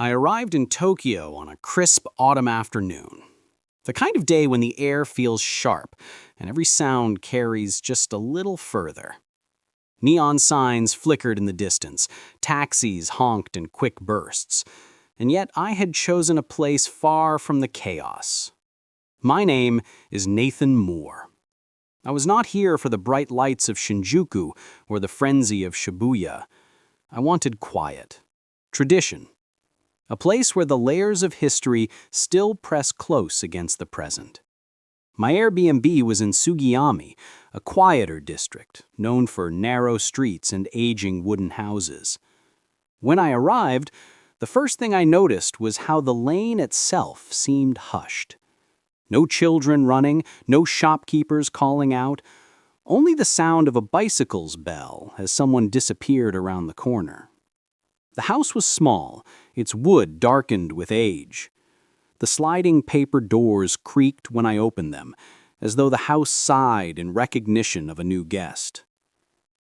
I arrived in Tokyo on a crisp autumn afternoon. The kind of day when the air feels sharp and every sound carries just a little further. Neon signs flickered in the distance, taxis honked in quick bursts, and yet I had chosen a place far from the chaos. My name is Nathan Moore. I was not here for the bright lights of Shinjuku or the frenzy of Shibuya. I wanted quiet, tradition, a place where the layers of history still press close against the present. My Airbnb was in Sugiyami, a quieter district, known for narrow streets and aging wooden houses. When I arrived, the first thing I noticed was how the lane itself seemed hushed. No children running, no shopkeepers calling out, only the sound of a bicycle's bell as someone disappeared around the corner. The house was small, its wood darkened with age. The sliding paper doors creaked when I opened them, as though the house sighed in recognition of a new guest.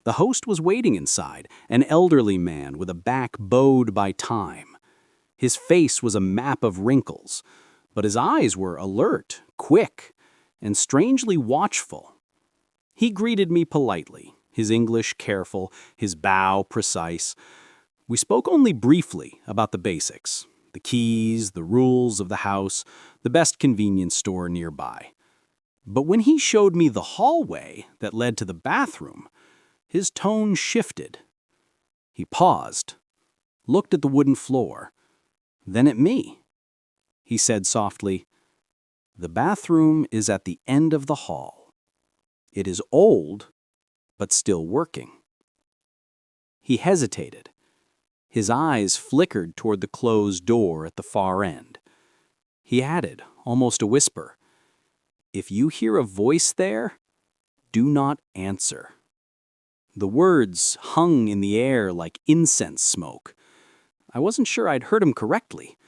The host was waiting inside, an elderly man with a back bowed by time. His face was a map of wrinkles, but his eyes were alert, quick, and strangely watchful. He greeted me politely, his English careful, his bow precise. We spoke only briefly about the basics, the keys, the rules of the house, the best convenience store nearby. But when he showed me the hallway that led to the bathroom, his tone shifted. He paused, looked at the wooden floor, then at me. He said softly, "The bathroom is at the end of the hall. It is old, but still working." He hesitated. His eyes flickered toward the closed door at the far end. He added, almost a whisper, "If you hear a voice there, do not answer." The words hung in the air like incense smoke. I wasn't sure I'd heard him correctly.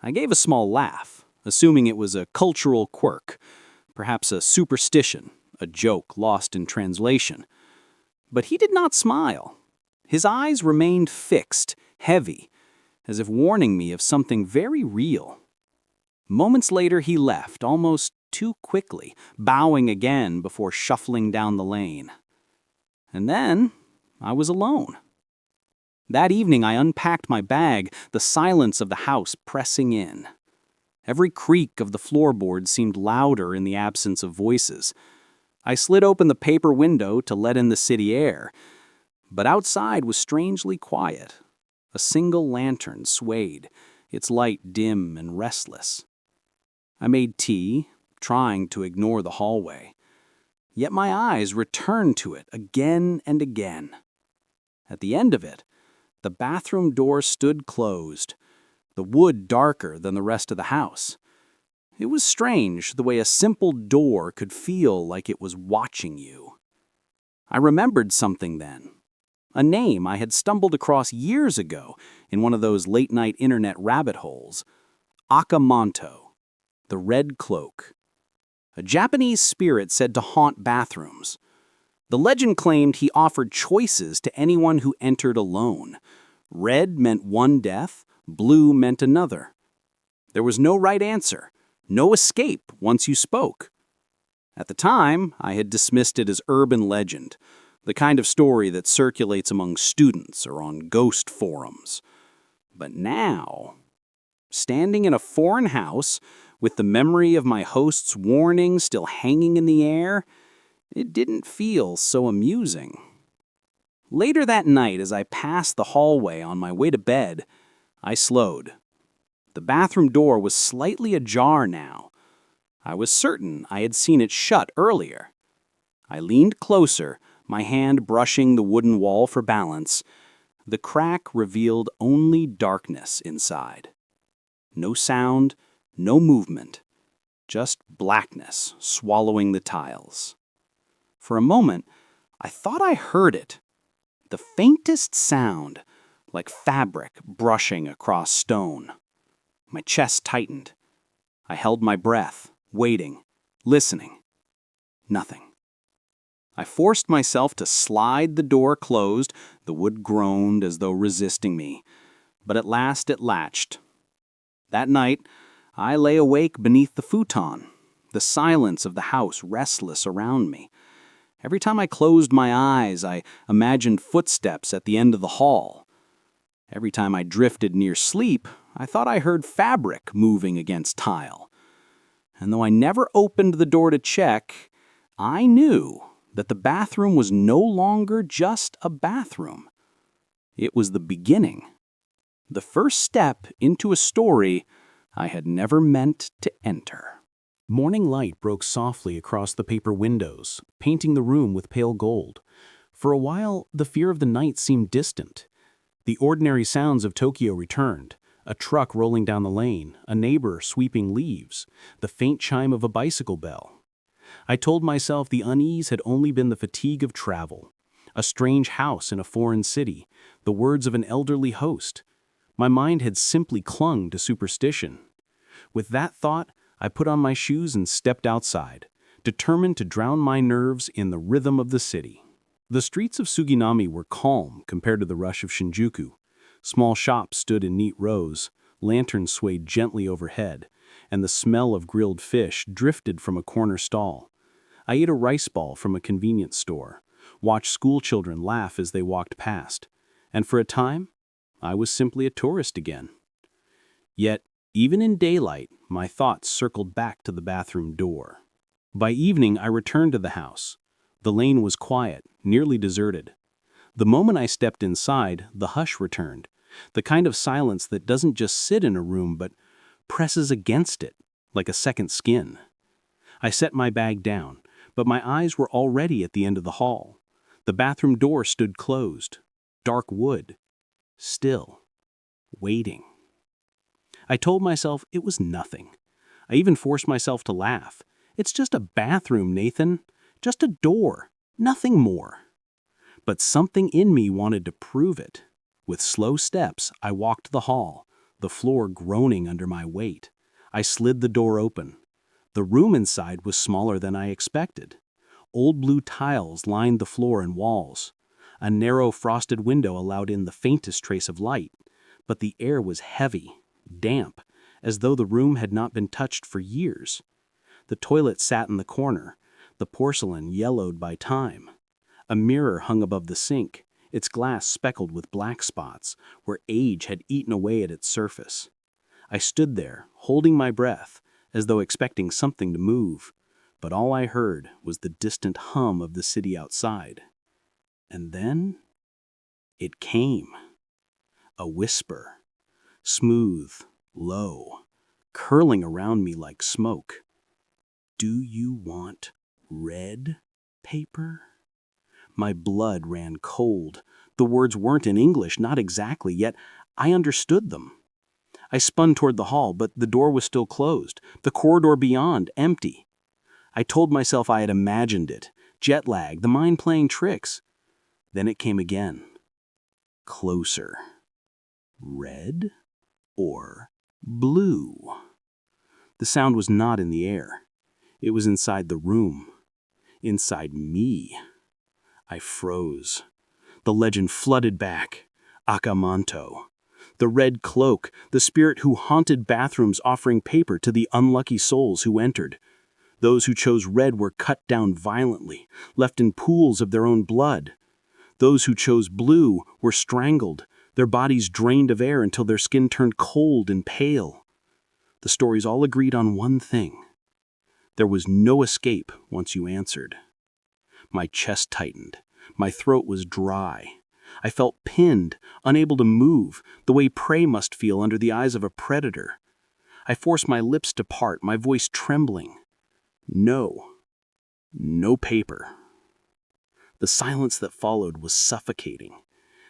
I gave a small laugh, assuming it was a cultural quirk, perhaps a superstition, a joke lost in translation. But he did not smile. His eyes remained fixed, heavy, as if warning me of something very real. Moments later he left, almost too quickly, bowing again before shuffling down the lane. And then I was alone. That evening I unpacked my bag, the silence of the house pressing in. Every creak of the floorboard seemed louder in the absence of voices. I slid open the paper window to let in the city air, but outside was strangely quiet. A single lantern swayed, its light dim and restless. I made tea, trying to ignore the hallway. Yet my eyes returned to it again and again. At the end of it, the bathroom door stood closed, the wood darker than the rest of the house. It was strange the way a simple door could feel like it was watching you. I remembered something then. A name I had stumbled across years ago in one of those late-night internet rabbit holes. Aka Manto, the red cloak. A Japanese spirit said to haunt bathrooms. The legend claimed he offered choices to anyone who entered alone. Red meant one death, blue meant another. There was no right answer, no escape once you spoke. At the time, I had dismissed it as urban legend, the kind of story that circulates among students or on ghost forums. But now, standing in a foreign house, with the memory of my host's warning still hanging in the air, it didn't feel so amusing. Later that night, as I passed the hallway on my way to bed, I slowed. The bathroom door was slightly ajar now. I was certain I had seen it shut earlier. I leaned closer, my hand brushing the wooden wall for balance. The crack revealed only darkness inside. No sound, no movement, just blackness swallowing the tiles. For a moment, I thought I heard it. The faintest sound, like fabric brushing across stone. My chest tightened. I held my breath, waiting, listening. Nothing. I forced myself to slide the door closed. The wood groaned as though resisting me. But at last it latched, That night, I lay awake beneath the futon, the silence of the house restless around me. Every time I closed my eyes, I imagined footsteps at the end of the hall. Every time I drifted near sleep, I thought I heard fabric moving against tile. And though I never opened the door to check, I knew that the bathroom was no longer just a bathroom. It was the beginning, the first step into a story I had never meant to enter. Morning light broke softly across the paper windows, painting the room with pale gold. For a while, the fear of the night seemed distant. The ordinary sounds of Tokyo returned: a truck rolling down the lane, a neighbor sweeping leaves, the faint chime of a bicycle bell. I told myself the unease had only been the fatigue of travel, a strange house in a foreign city, the words of an elderly host. My mind had simply clung to superstition. With that thought, I put on my shoes and stepped outside, determined to drown my nerves in the rhythm of the city. The streets of Suginami were calm compared to the rush of Shinjuku. Small shops stood in neat rows, lanterns swayed gently overhead, and the smell of grilled fish drifted from a corner stall. I ate a rice ball from a convenience store, watched schoolchildren laugh as they walked past, and for a time, I was simply a tourist again. Yet, even in daylight, my thoughts circled back to the bathroom door. By evening, I returned to the house. The lane was quiet, nearly deserted. The moment I stepped inside, the hush returned, the kind of silence that doesn't just sit in a room but presses against it, like a second skin. I set my bag down, but my eyes were already at the end of the hall. The bathroom door stood closed, dark wood, still, waiting. I told myself it was nothing. I even forced myself to laugh. It's just a bathroom, Nathan. Just a door. Nothing more. But something in me wanted to prove it. With slow steps, I walked the hall, the floor groaning under my weight. I slid the door open. The room inside was smaller than I expected. Old blue tiles lined the floor and walls. A narrow frosted window allowed in the faintest trace of light, but the air was heavy, damp, as though the room had not been touched for years. The toilet sat in the corner, the porcelain yellowed by time. A mirror hung above the sink, its glass speckled with black spots, where age had eaten away at its surface. I stood there, holding my breath, as though expecting something to move, but all I heard was the distant hum of the city outside. And then it came. A whisper, smooth, low, curling around me like smoke. "Do you want red paper?" My blood ran cold. The words weren't in English, not exactly, yet I understood them. I spun toward the hall, but the door was still closed, the corridor beyond empty. I told myself I had imagined it, jet lag, the mind playing tricks. Then it came again. Closer. Red or blue? The sound was not in the air. It was inside the room. Inside me. I froze. The legend flooded back. Aka Manto. The red cloak, the spirit who haunted bathrooms offering paper to the unlucky souls who entered. Those who chose red were cut down violently, left in pools of their own blood. Those who chose blue were strangled, their bodies drained of air until their skin turned cold and pale. The stories all agreed on one thing. There was no escape once you answered. My chest tightened. My throat was dry. I felt pinned, unable to move, the way prey must feel under the eyes of a predator. I forced my lips to part, my voice trembling. No. No paper. The silence that followed was suffocating.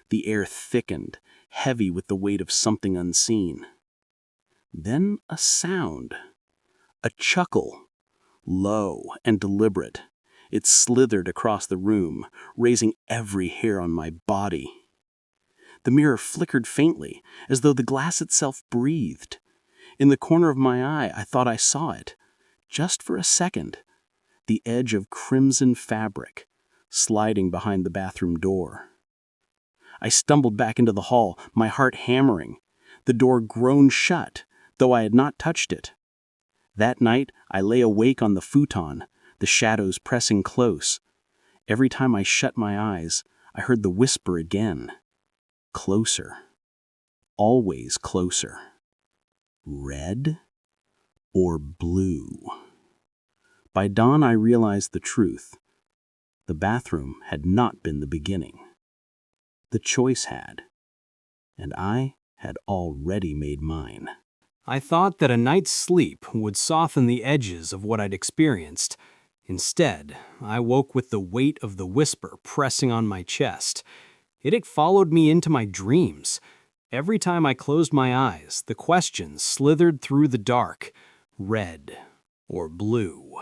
The air thickened, heavy with the weight of something unseen. Then a sound. A chuckle. Low and deliberate. It slithered across the room, raising every hair on my body. The mirror flickered faintly, as though the glass itself breathed. In the corner of my eye, I thought I saw it. Just for a second. The edge of crimson fabric, sliding behind the bathroom door. I stumbled back into the hall, my heart hammering. The door groaned shut. though I had not touched it. That night, I lay awake on the futon, the shadows pressing close. Every time I shut my eyes, I heard the whisper again. Closer. Always closer. Red or blue? By dawn, I realized the truth. The bathroom had not been the beginning. The choice had, and I had already made mine. I thought that a night's sleep would soften the edges of what I'd experienced. Instead, I woke with the weight of the whisper pressing on my chest. It had followed me into my dreams. Every time I closed my eyes, the question slithered through the dark. Red or blue?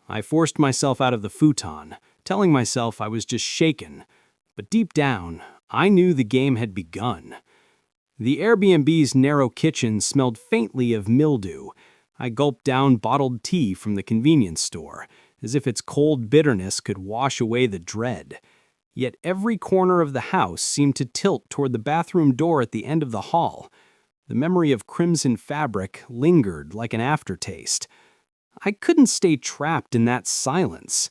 I forced myself out of the futon, telling myself I was just shaken. But deep down, I knew the game had begun. The Airbnb's narrow kitchen smelled faintly of mildew. I gulped down bottled tea from the convenience store, as if its cold bitterness could wash away the dread. Yet every corner of the house seemed to tilt toward the bathroom door at the end of the hall. The memory of crimson fabric lingered like an aftertaste. I couldn't stay trapped in that silence.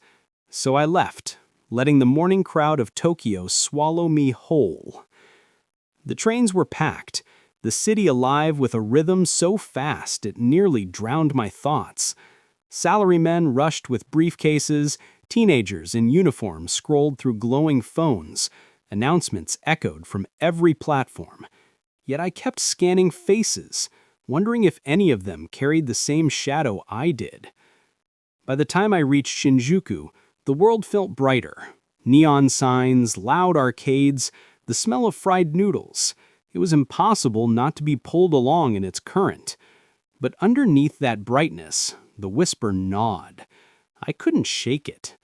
So I left, letting the morning crowd of Tokyo swallow me whole. The trains were packed, the city alive with a rhythm so fast it nearly drowned my thoughts. Salarymen rushed with briefcases, teenagers in uniform scrolled through glowing phones, announcements echoed from every platform. Yet I kept scanning faces, wondering if any of them carried the same shadow I did. By the time I reached Shinjuku, the world felt brighter. Neon signs, loud arcades, the smell of fried noodles. It was impossible not to be pulled along in its current. But underneath that brightness, the whisper gnawed. I couldn't shake it.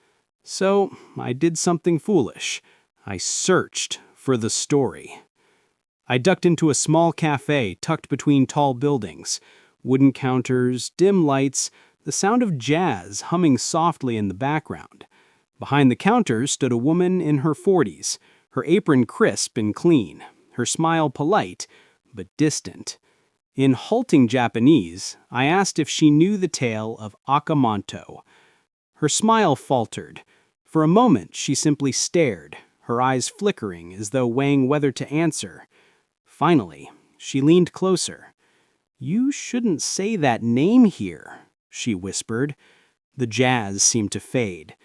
So I did something foolish. I searched for the story. I ducked into a small cafe tucked between tall buildings. Wooden counters, dim lights, the sound of jazz humming softly in the background. Behind the counter stood a woman in her 40s, her apron crisp and clean, her smile polite but distant. In halting Japanese, I asked if she knew the tale of Aka Manto. Her smile faltered. For a moment, she simply stared, her eyes flickering as though weighing whether to answer. Finally, she leaned closer. "You shouldn't say that name here," she whispered. The jazz seemed to fade.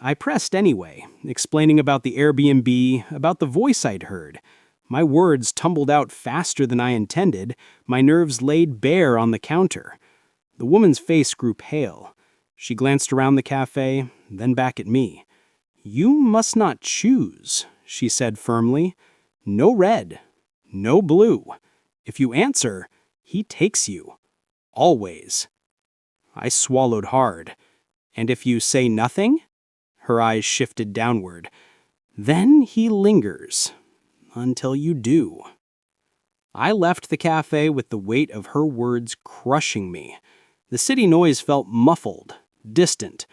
I pressed anyway, explaining about the Airbnb, about the voice I'd heard. My words tumbled out faster than I intended, my nerves laid bare on the counter. The woman's face grew pale. She glanced around the cafe, then back at me. "You must not choose," she said firmly. "No red, no blue. If you answer, he takes you. Always." I swallowed hard. "And if you say nothing?" Her eyes shifted downward. "Then he lingers. Until you do." I left the cafe with the weight of her words crushing me. The city noise felt muffled, distant.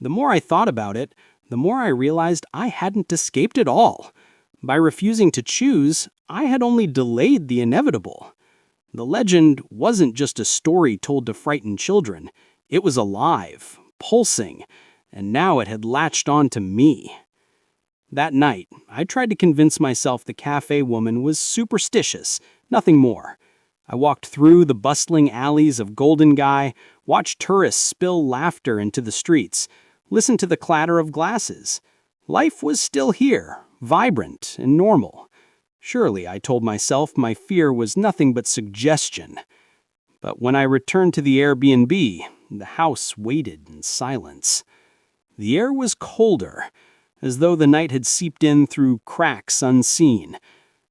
The more I thought about it, the more I realized I hadn't escaped at all. By refusing to choose, I had only delayed the inevitable. The legend wasn't just a story told to frighten children. It was alive, pulsing, and now it had latched on to me. That night, I tried to convince myself the cafe woman was superstitious, nothing more. I walked through the bustling alleys of Golden Guy, watched tourists spill laughter into the streets, listened to the clatter of glasses. Life was still here, vibrant and normal. Surely, I told myself, my fear was nothing but suggestion. But when I returned to the Airbnb, the house waited in silence. The air was colder, as though the night had seeped in through cracks unseen.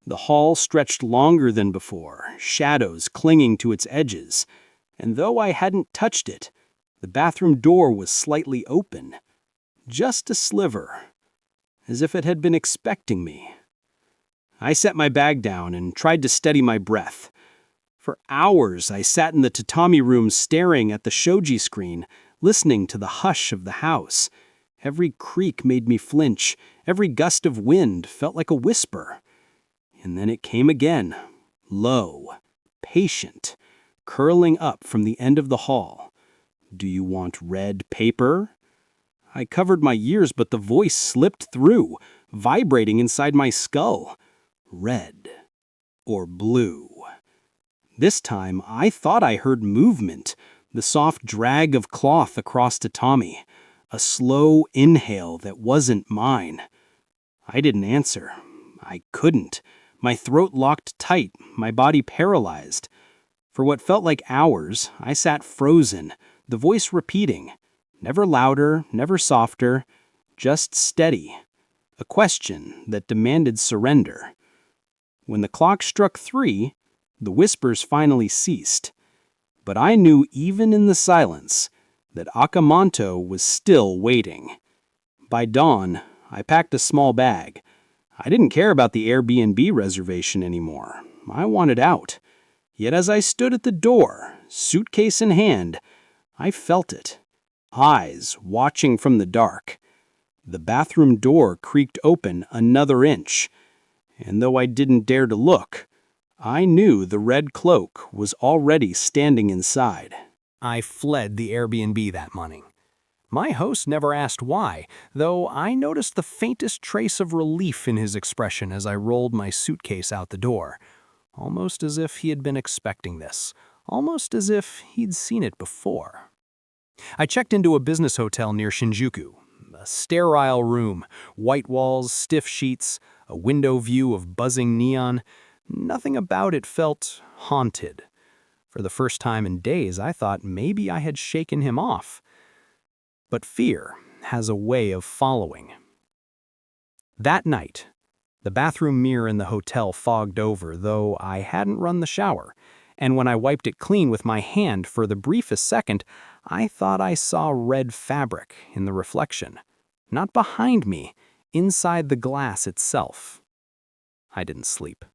The hall stretched longer than before, shadows clinging to its edges. And though I hadn't touched it, the bathroom door was slightly open. Just a sliver, as if it had been expecting me. I set my bag down and tried to steady my breath. For hours, I sat in the tatami room staring at the shoji screen, listening to the hush of the house. Every creak made me flinch. Every gust of wind felt like a whisper. And then it came again, low, patient, curling up from the end of the hall. "Do you want red paper?" I covered my ears, but the voice slipped through, vibrating inside my skull. Red or blue? This time, I thought I heard movement, the soft drag of cloth across tatami, a slow inhale that wasn't mine. I didn't answer. I couldn't. My throat locked tight, my body paralyzed. For what felt like hours, I sat frozen, the voice repeating, never louder, never softer, just steady. A question that demanded surrender. When the clock struck 3, the whispers finally ceased. But I knew even in the silence that Aka Manto was still waiting. By dawn, I packed a small bag. I didn't care about the Airbnb reservation anymore. I wanted out. Yet as I stood at the door, suitcase in hand, I felt it. Eyes watching from the dark. The bathroom door creaked open another inch, and though I didn't dare to look, I knew the red cloak was already standing inside. I fled the Airbnb that morning. My host never asked why, though I noticed the faintest trace of relief in his expression as I rolled my suitcase out the door, almost as if he had been expecting this, almost as if he'd seen it before. I checked into a business hotel near Shinjuku. A sterile room, white walls, stiff sheets, a window view of buzzing neon. Nothing about it felt haunted. For the first time in days, I thought maybe I had shaken him off. But fear has a way of following. That night, the bathroom mirror in the hotel fogged over, though I hadn't run the shower, and when I wiped it clean with my hand for the briefest second, I thought I saw red fabric in the reflection. Not behind me, inside the glass itself. I didn't sleep.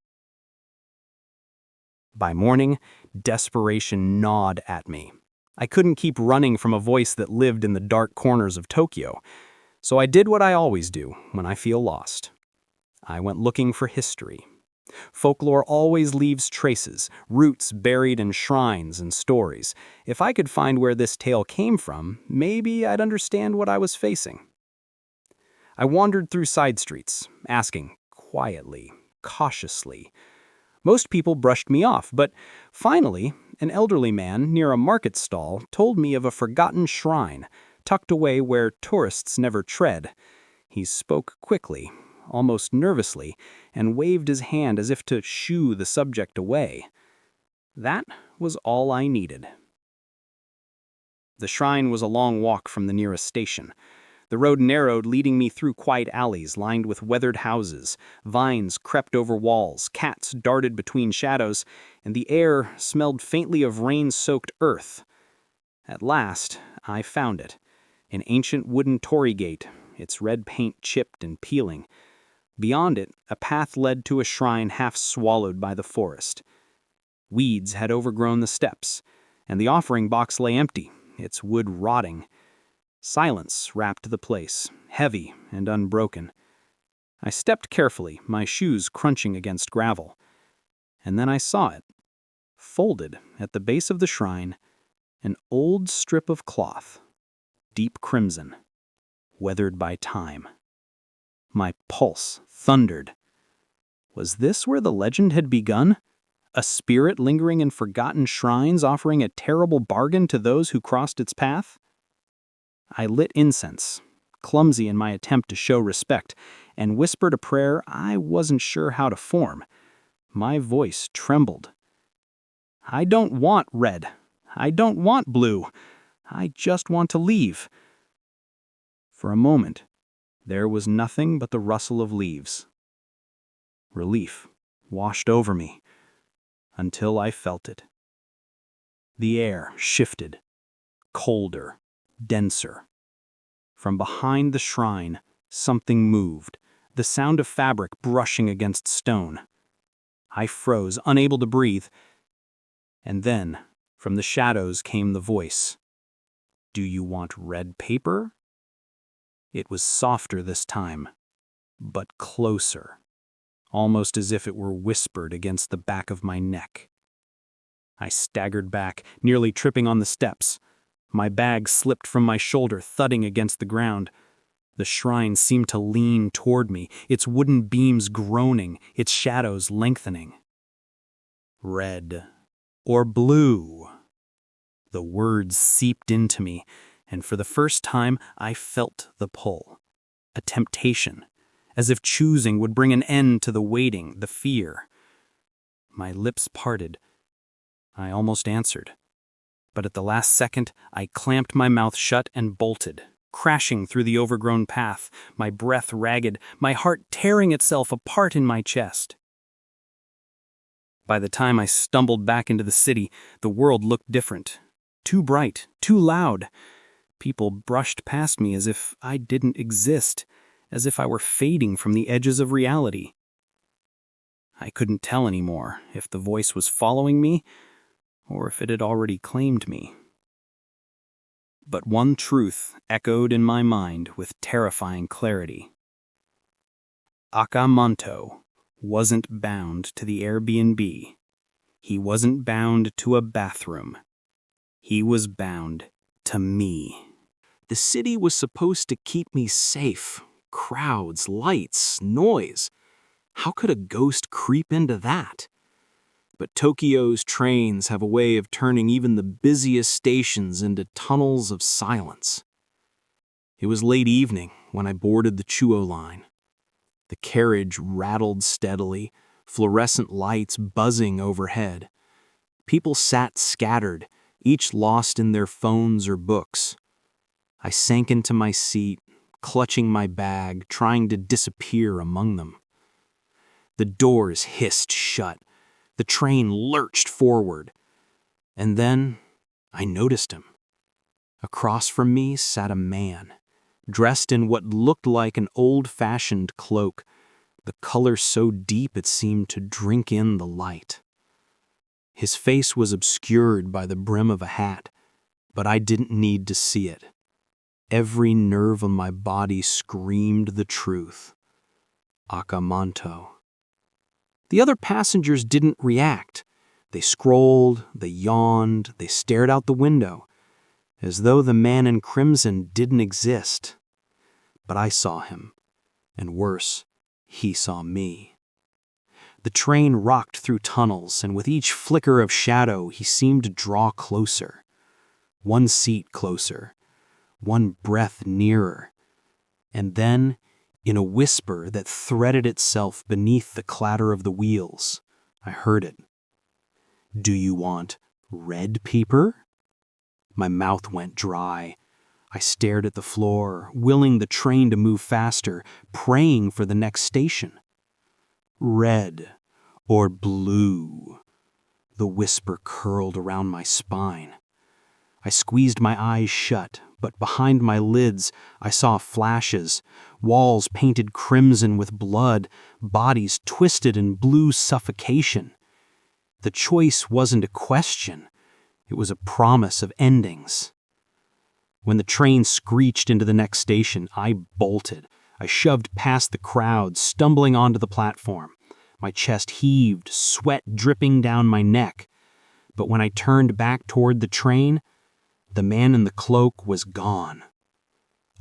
By morning, desperation gnawed at me. I couldn't keep running from a voice that lived in the dark corners of Tokyo, so I did what I always do when I feel lost. I went looking for history. Folklore always leaves traces, roots buried in shrines and stories. If I could find where this tale came from, maybe I'd understand what I was facing. I wandered through side streets, asking quietly, cautiously. Most people brushed me off, but finally, an elderly man near a market stall told me of a forgotten shrine, tucked away where tourists never tread. He spoke quickly, almost nervously, and waved his hand as if to shoo the subject away. That was all I needed. The shrine was a long walk from the nearest station. The road narrowed, leading me through quiet alleys lined with weathered houses. Vines crept over walls, cats darted between shadows, and the air smelled faintly of rain-soaked earth. At last, I found it. An ancient wooden torii gate, its red paint chipped and peeling. Beyond it, a path led to a shrine half swallowed by the forest. Weeds had overgrown the steps, and the offering box lay empty, its wood rotting. Silence wrapped the place, heavy and unbroken. I stepped carefully, my shoes crunching against gravel. And then I saw it. Folded at the base of the shrine, an old strip of cloth, deep crimson, weathered by time. My pulse thundered. Was this where the legend had begun? A spirit lingering in forgotten shrines offering a terrible bargain to those who crossed its path? I lit incense, clumsy in my attempt to show respect, and whispered a prayer I wasn't sure how to form. My voice trembled. I don't want red. I don't want blue. I just want to leave. For a moment, there was nothing but the rustle of leaves. Relief washed over me until I felt it. The air shifted, colder, denser. From behind the shrine, something moved, the sound of fabric brushing against stone. I froze, unable to breathe. And then, from the shadows came the voice. "Do you want red paper?" It was softer this time, but closer, almost as if it were whispered against the back of my neck. I staggered back, nearly tripping on the steps. My bag slipped from my shoulder, thudding against the ground. The shrine seemed to lean toward me, its wooden beams groaning, its shadows lengthening. Red or blue? The words seeped into me, and for the first time I felt the pull. A temptation, as if choosing would bring an end to the waiting, the fear. My lips parted. I almost answered. But at the last second, I clamped my mouth shut and bolted, crashing through the overgrown path, my breath ragged, my heart tearing itself apart in my chest. By the time I stumbled back into the city, the world looked different. Too bright, too loud. People brushed past me as if I didn't exist, as if I were fading from the edges of reality. I couldn't tell anymore if the voice was following me or if it had already claimed me. But one truth echoed in my mind with terrifying clarity. Aka Manto wasn't bound to the Airbnb. He wasn't bound to a bathroom. He was bound to me. The city was supposed to keep me safe. Crowds, lights, noise. How could a ghost creep into that? But Tokyo's trains have a way of turning even the busiest stations into tunnels of silence. It was late evening when I boarded the Chuo line. The carriage rattled steadily, fluorescent lights buzzing overhead. People sat scattered, each lost in their phones or books. I sank into my seat, clutching my bag, trying to disappear among them. The doors hissed shut. The train lurched forward. And then I noticed him. Across from me sat a man, dressed in what looked like an old-fashioned cloak, the color so deep it seemed to drink in the light. His face was obscured by the brim of a hat, but I didn't need to see it. Every nerve on my body screamed the truth. Aka Manto. The other passengers didn't react. They scrolled, they yawned, they stared out the window, as though the man in crimson didn't exist. But I saw him, and worse, he saw me. The train rocked through tunnels, and with each flicker of shadow, he seemed to draw closer. One seat closer, one breath nearer, and then, in a whisper that threaded itself beneath the clatter of the wheels, I heard it. "Do you want red paper?" My mouth went dry. I stared at the floor, willing the train to move faster, praying for the next station. "Red or blue?" The whisper curled around my spine. I squeezed my eyes shut, but behind my lids I saw flashes, walls painted crimson with blood, bodies twisted in blue suffocation. The choice wasn't a question, it was a promise of endings. When the train screeched into the next station, I bolted. I shoved past the crowd, stumbling onto the platform. My chest heaved, sweat dripping down my neck. But when I turned back toward the train, the man in the cloak was gone.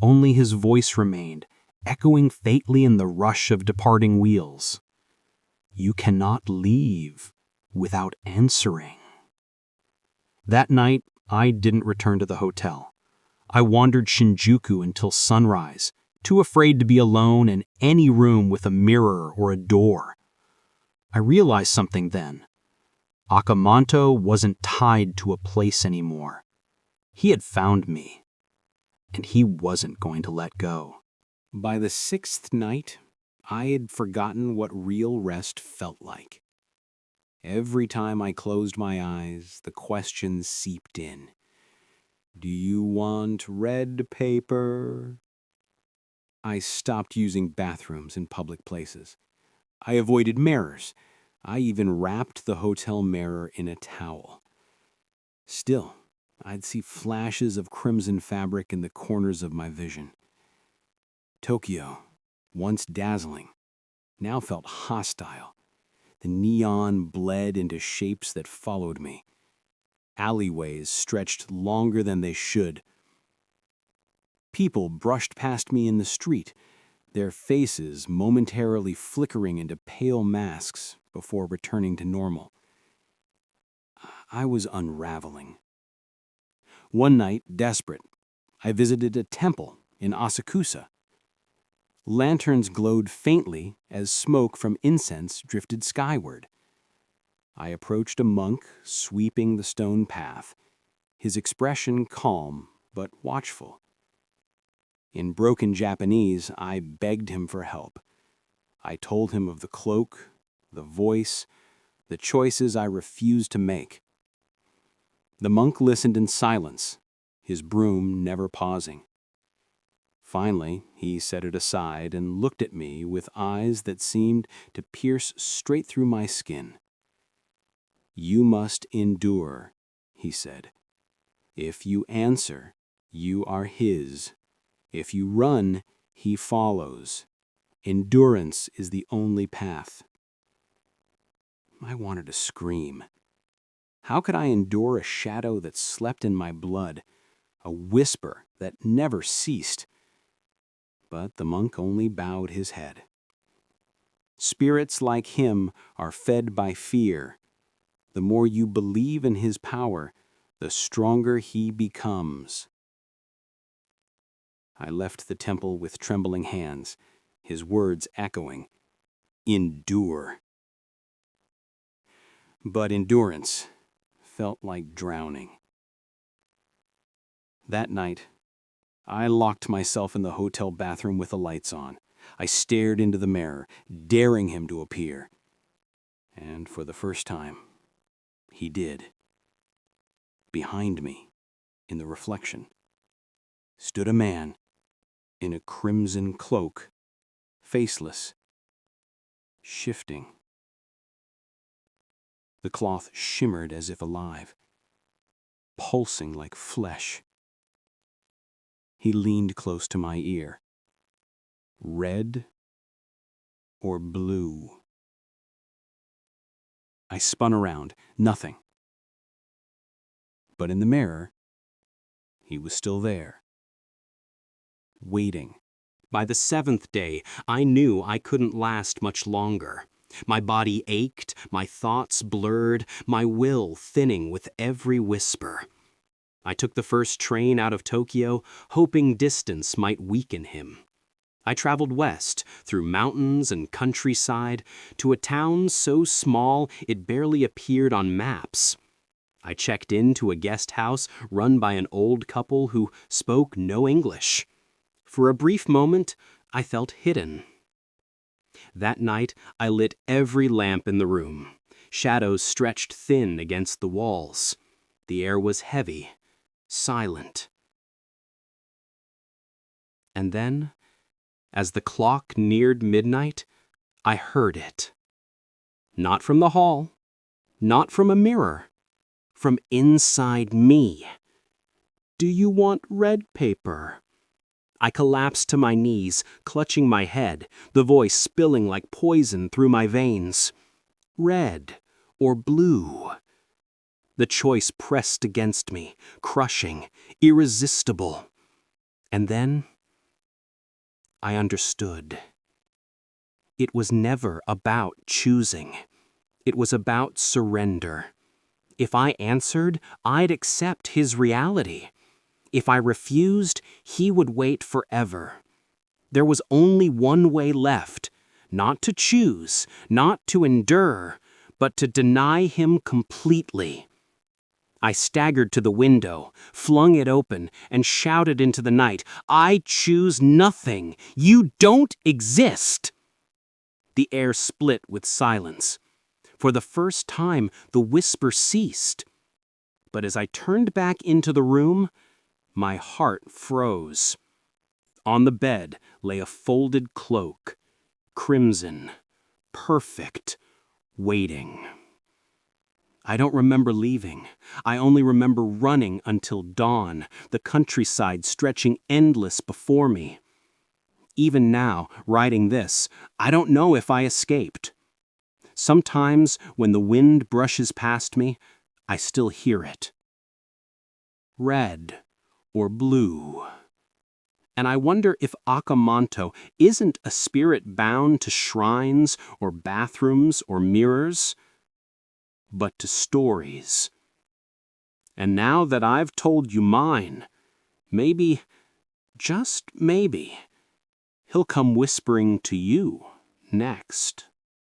Only his voice remained, echoing faintly in the rush of departing wheels. "You cannot leave without answering." That night, I didn't return to the hotel. I wandered Shinjuku until sunrise, too afraid to be alone in any room with a mirror or a door. I realized something then. Aka Manto wasn't tied to a place anymore. He had found me, and he wasn't going to let go. By the sixth night, I had forgotten what real rest felt like. Every time I closed my eyes, the questions seeped in. "Do you want red paper?" I stopped using bathrooms in public places. I avoided mirrors. I even wrapped the hotel mirror in a towel. Still, I'd see flashes of crimson fabric in the corners of my vision. Tokyo, once dazzling, now felt hostile. The neon bled into shapes that followed me. Alleyways stretched longer than they should. People brushed past me in the street, their faces momentarily flickering into pale masks before returning to normal. I was unraveling. One night, desperate, I visited a temple in Asakusa. Lanterns glowed faintly as smoke from incense drifted skyward. I approached a monk sweeping the stone path, his expression calm but watchful. In broken Japanese, I begged him for help. I told him of the cloak, the voice, the choices I refused to make. The monk listened in silence, his broom never pausing. Finally, he set it aside and looked at me with eyes that seemed to pierce straight through my skin. "You must endure," he said. "If you answer, you are his. If you run, he follows. Endurance is the only path." I wanted to scream. How could I endure a shadow that slept in my blood, a whisper that never ceased? But the monk only bowed his head. Spirits like him are fed by fear. The more you believe in his power, the stronger he becomes. I left the temple with trembling hands, his words echoing, "Endure." But endurance felt like drowning. That night, I locked myself in the hotel bathroom with the lights on. I stared into the mirror, daring him to appear. And for the first time, he did. Behind me, in the reflection, stood a man in a crimson cloak, faceless, shifting. The cloth shimmered as if alive, pulsing like flesh. He leaned close to my ear. "Red or blue?" I spun around, nothing. But in the mirror, he was still there, waiting. By the 7th day, I knew I couldn't last much longer. My body ached, my thoughts blurred, my will thinning with every whisper. I took the first train out of Tokyo, hoping distance might weaken him. I traveled west, through mountains and countryside, to a town so small it barely appeared on maps. I checked into a guest house run by an old couple who spoke no English. For a brief moment, I felt hidden. That night, I lit every lamp in the room. Shadows stretched thin against the walls. The air was heavy, silent. And then, as the clock neared midnight, I heard it. Not from the hall, not from a mirror, from inside me. "Do you want red paper?" I collapsed to my knees, clutching my head, the voice spilling like poison through my veins. Red or blue? The choice pressed against me, crushing, irresistible. And then I understood. It was never about choosing. It was about surrender. If I answered, I'd accept his reality. If I refused, he would wait forever. There was only one way left, not to choose, not to endure, but to deny him completely. I staggered to the window, flung it open, and shouted into the night, "I choose nothing! You don't exist!" The air split with silence. For the first time, the whisper ceased. But as I turned back into the room, my heart froze. On the bed lay a folded cloak, crimson, perfect, waiting. I don't remember leaving. I only remember running until dawn, the countryside stretching endless before me. Even now, writing this, I don't know if I escaped. Sometimes, when the wind brushes past me, I still hear it. red, or blue. And I wonder if Aka Manto isn't a spirit bound to shrines or bathrooms or mirrors, but to stories. And now that I've told you mine, maybe, just maybe, he'll come whispering to you next.